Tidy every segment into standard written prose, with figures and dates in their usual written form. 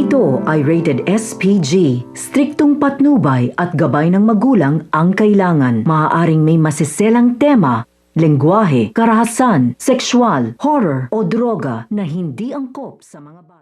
ito ay rated SPG. Striktong patnubay at gabay ng magulang ang kailangan. Maaaring may masiselang tema, lengguwahe, karahasan, sexual, horror o droga na hindi angkop sa mga bata.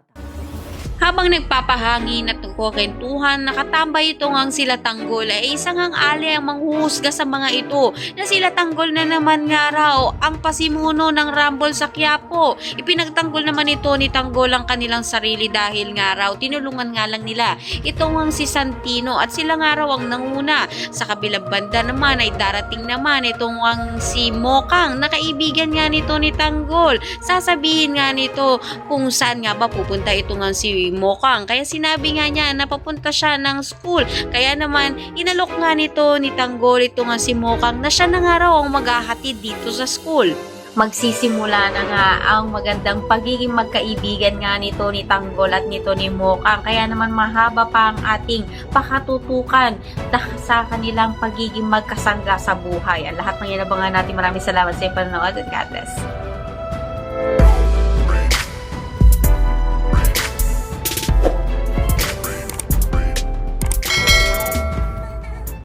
Habang nagpapahangin at nagkukwentuhan, nakatambay ito ngang sila Tanggol ay isang ali ang manghuhusga sa mga ito na sila Tanggol na naman nga raw ang pasimuno ng Rumble sa Quiapo. Ipinagtanggol naman ito ni Tanggol ang kanilang sarili dahil nga raw tinulungan nga lang nila ito ngang si Santino at sila nga raw ang nanguna. Sa kabilang banda naman ay darating naman itong ang si Mokang na kaibigan nga nito ni Tanggol. Sasabihin nga nito kung saan nga ba pupunta ito nga si Mokang. Kaya sinabi nga niya na papunta siya ng school. Kaya naman, inalok nga nito ni Tanggol ito nga si Mokang na siya na nga raw ang maghahatid dito sa school. Magsisimula na nga ang magandang pagiging magkaibigan nga nito ni Tanggol at nito ni Mokang. Kaya naman mahaba pa ang ating pakatutukan sa kanilang pagiging magkasangga sa buhay. Ang lahat ng yan abangan natin. Maraming salamat sa iyong panonood at God bless.